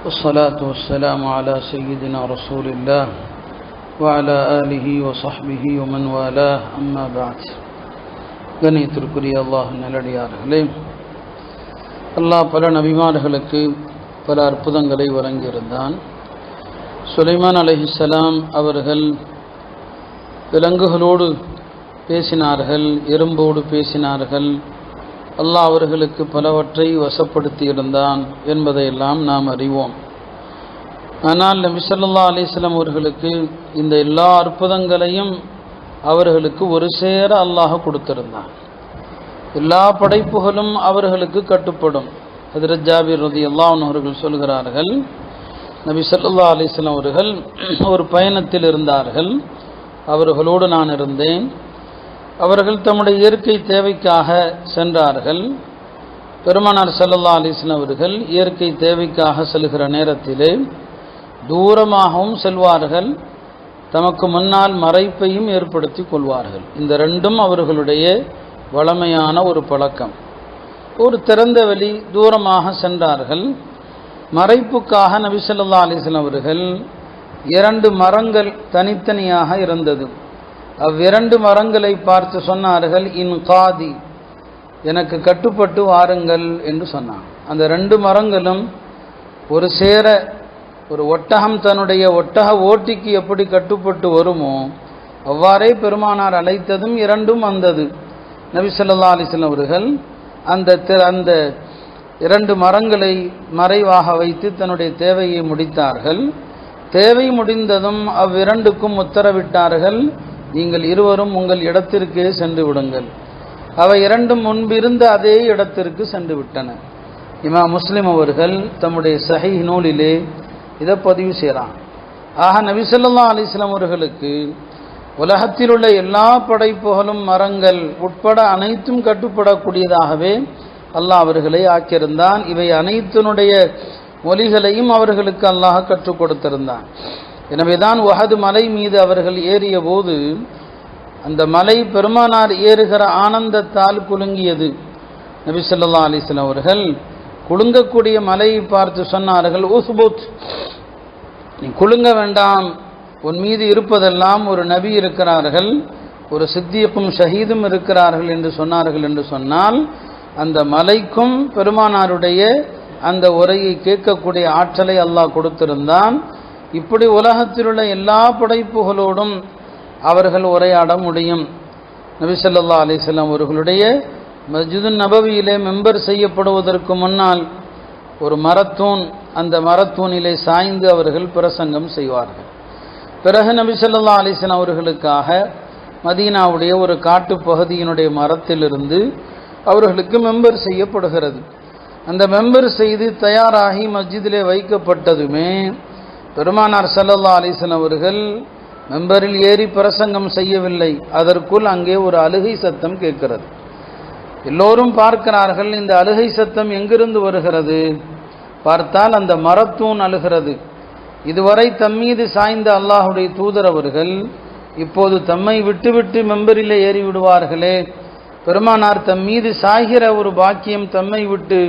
والصلاة والسلام على سيدنا رسول الله وعلى آله وصحبه ومن والاه أما بعد. கண்ணியத்திற்குரிய அல்லாஹ் நல்லடியார்களே, அல்லாஹ் பல நபிமார்களுக்கு பல அற்புதங்களை வழங்கியிருந்தான். சுலைமான் அலைஹிஸ்ஸலாம் அவர்கள் விலங்குகளோடு பேசினார்கள், எறும்போடு பேசினார்கள். அல்லாஹ் அவர்களுக்கு பலவற்றை வசப்படுத்தியிருந்தான் என்பதையெல்லாம் நாம் அறிவோம். ஆனால் நபி ஸல்லல்லாஹு அலைஹி வஸல்லம் அவர்களுக்கு இந்த எல்லா அற்புதங்களையும் அவர்களுக்கு ஒரு சேர அல்லாஹ் கொடுத்திருந்தான். எல்லா படைப்புகளும் அவர்களுக்கு கட்டுப்படும். ஹஜ்ரத் ஜாபிர் ரலியல்லாஹு அன்ஹு அவர்கள் சொல்கிறார்கள், நபி ஸல்லல்லாஹு அலைஹி வஸல்லம் அவர்கள் ஒரு பயணத்தில் இருந்தார்கள். அவர்களோடு நான் இருந்தேன். அவர்கள் தம்முடைய இயற்கை தேவைக்காக சென்றார்கள். பெருமானார் ஸல்லல்லாஹு அலைஹி வஸல்லம் அவர்கள் இயற்கை தேவைக்காக செல்கிற நேரத்திலே தூரமாகவும் செல்வார்கள், தமக்கு முன்னால் மறைப்பையும் ஏற்படுத்தி கொள்வார்கள். இந்த ரெண்டும் அவர்களுடைய வளமையான ஒரு பழக்கம். ஒரு திறந்த வெளி தூரமாக சென்றார்கள். மறைப்புக்காக நபி ஸல்லல்லாஹு அலைஹி வஸல்லம் அவர்கள் 2 மரங்கள் தனித்தனியாக இருந்தது. அவ்விரண்டு மரங்களை பார்த்து சொன்னார்கள், இன் காதி, எனக்கு கட்டுப்பட்டு வாருங்கள் என்று சொன்னான். அந்த 2 மரங்களும் ஒரு சேர, ஒரு ஒட்டகம் தன்னுடைய ஒட்டக ஓட்டிக்கு எப்படி கட்டுப்பட்டு வருமோ அவ்வாறே பெருமானார் அழைத்ததும் 2ம் வந்தது. நபி ஸல்லல்லாஹு அலைஹி வஸல்லம் அவர்கள் அந்த 2 மரங்களை மறைவாக வைத்து தன்னுடைய தேவையை முடித்தார்கள். தேவை முடிந்ததும் அவ்விரண்டுக்கும் உத்தரவிட்டார்கள், நீங்கள் இருவரும் உங்கள் இடத்திற்கே சென்று விடுங்கள். அவை 2ம் முன்பிருந்த அதே இடத்திற்கு சென்று விட்டன. இமாம் முஸ்லிம் அவர்கள் தம்முடைய சஹீஹ் நூலிலே இதை பதிவு செய்கிறான். ஆக நபி ஸல்லல்லாஹு அலைஹி வஸல்லம் அவர்களுக்கு உலகத்தில் உள்ள எல்லா படைப்புகளும் மரங்கள் உட்பட அனைத்தும் கட்டுப்படக்கூடியதாகவே அல்லாஹ் அவர்களை ஆக்கியிருந்தான். இவை அனைத்தினுடைய மொழிகளையும் அவர்களுக்கு அல்லாஹ் கற்றுக் கொடுத்திருந்தான். எனவேதான் உஹது மலை மீது அவர்கள் ஏறிய போது அந்த மலை பெருமானார் ஏறுகிற ஆனந்தத்தால் குலுங்கியது. நபி ஸல்லல்லாஹு அலைஹி வஸல்லம் அவர்கள் குலுங்கக்கூடிய மலையை பார்த்து சொன்னார்கள், உஸ்புத், நீ குலுங்க வேண்டாம், உன் மீது இருப்பதெல்லாம் ஒரு நபி இருக்கிறார்கள், ஒரு சித்தியக்கும் ஷஹீதும் இருக்கிறார்கள் என்று சொன்னார்கள். என்று சொன்னால் அந்த மலைக்கும் பெருமானாருடைய அந்த உரையை கேட்கக்கூடிய ஆற்றலை அல்லாஹ் கொடுத்திருந்தான். இப்படி உலகத்தில் உள்ள எல்லா படைப்புகளோடும் அவர்கள் உரையாட முடியும். நபி ஸல்லல்லாஹு அலைஹி வஸல்லம் அவர்களுடைய மஸ்ஜிதுன் நபவியிலே மெம்பர் செய்யப்படுவதற்கு முன்னால் ஒரு மரத்தூண், அந்த மரத்தூணிலே சாய்ந்து அவர்கள் பிரசங்கம் செய்வார்கள். பிறகு நபி ஸல்லல்லாஹு அலைஹி வஸல்லம் அவர்களுக்காக மதீனாவுடைய ஒரு காட்டு பகுதியினுடைய மரத்திலிருந்து அவர்களுக்கு மெம்பர் செய்யப்படுகிறது. அந்த மெம்பர் செய்து தயாராகி மஸ்ஜிதிலே வைக்கப்பட்டதுமே பெருமானார் ஸல்லல்லாஹு அலைஹி வஸல்லம் அவர்கள் மெம்பரில் ஏறி பிரசங்கம் செய்யவில்லை. அதற்குள் அங்கே ஒரு அழுகை சத்தம் கேட்கிறது. எல்லோரும் பார்க்கிறார்கள், இந்த அழுகை சத்தம் எங்கிருந்து வருகிறது? பார்த்தால் அந்த மரத்தூண் அழுகிறது. இதுவரை தம்மீது சாய்ந்த அல்லாஹுடைய தூதர் அவர்கள் இப்போது தம்மை விட்டுவிட்டு மெம்பரிலே ஏறி விடுவார்களே, பெருமானார் தம்மீது சாய்கிற ஒரு பாக்கியம் தம்மை விட்டு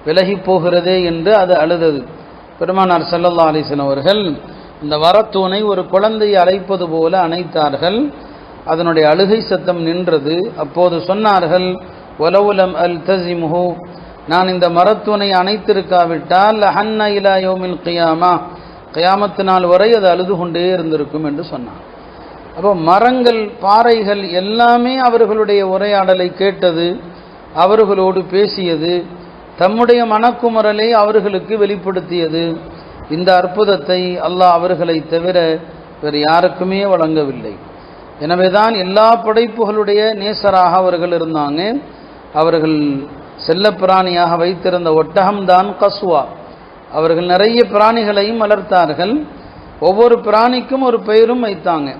விலகி போகிறதே என்று அது அழுதது. பெருமானார் ஸல்லல்லாஹு அலைஹி வஸல்லம் அவர்கள் இந்த மரத்தூணை ஒரு குழந்தையை அழைப்பது போல அணைத்தார்கள். அதனுடைய அழுகை சத்தம் நின்றது. அப்போது சொன்னார்கள், வலவுலம் அல்தஸிமுஹு, நான் இந்த மரத்தூணை அணைத்திருக்காவிட்டால் லஹன்ன இலா யௌமில் கியாமா, கியாமத்து நாள் வரை அது அழுது கொண்டே இருந்திருக்கும் என்று சொன்னார். அப்போ மரங்கள், பாறைகள் எல்லாமே அவர்களுடைய உரையாடலை கேட்டது, அவர்களோடு பேசியது, தம்முடைய மனக்குமரலை அவர்களுக்கு வெளிப்படுத்தியது. இந்த அற்புதத்தை அல்லாஹ் அவர்களை தவிர வேறு யாருக்குமே வழங்கவில்லை. எனவேதான் எல்லா படைப்புகளுடைய நேசராக அவர்கள் இருந்தாங்க. அவர்கள் செல்ல பிராணியாக வைத்திருந்த ஒட்டகம்தான் கஸ்வா. அவர்கள் நிறைய பிராணிகளையும் வளர்த்தார்கள். ஒவ்வொரு பிராணிக்கும் ஒரு பெயரும் வைத்தாங்க.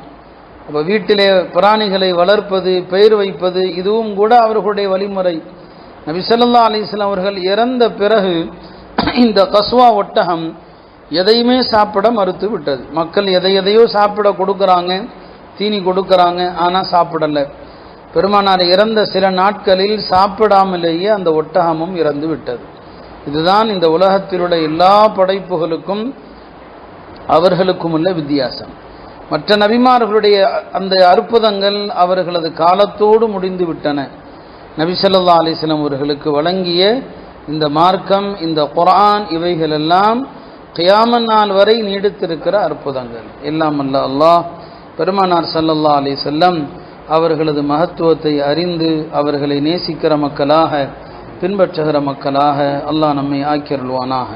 அப்போ வீட்டிலே பிராணிகளை வளர்ப்பது, பெயர் வைப்பது, இதுவும் கூட அவர்களுடைய வழிமுறை. நபி ஸல்லல்லாஹு அலைஹி வஸல்லம் அவர்கள் இறந்த பிறகு இந்த கஸ்வா ஒட்டகம் எதையுமே சாப்பிட மறுத்து விட்டது. மக்கள் எதையோ சாப்பிட கொடுக்குறாங்க, தீனி கொடுக்குறாங்க, ஆனால் சாப்பிடலை. பெருமானார் இறந்த சில நாட்களில் சாப்பிடாமலேயே அந்த ஒட்டகமும் இறந்து விட்டது. இதுதான் இந்த உலகத்தில் உள்ள எல்லா படைப்புகளுக்கும் அவர்களுக்கும் உள்ள வித்தியாசம். மற்ற நபிமார்களுடைய அந்த அற்புதங்கள் அவர்களது காலத்தோடு முடிந்து விட்டன. நபி ஸல்லல்லாஹு அலைஹி வஸல்லம் அவர்களுக்கு வழங்கிய இந்த மார்க்கம், இந்த குர்ஆன், இவைகளெல்லாம் கியாமத் நாள் வரை நீடித்திருக்கிற அற்புதங்கள். எல்லாம் அல்லாஹ் பெருமானார் ஸல்லல்லாஹு அலைஹி வஸல்லம் அவர்களது மகத்துவத்தை அறிந்து அவர்களை நேசிக்கிற மக்களாக, பின்பற்றுகிற மக்களாக அல்லாஹ் நம்மை ஆக்கியருள்வானாக.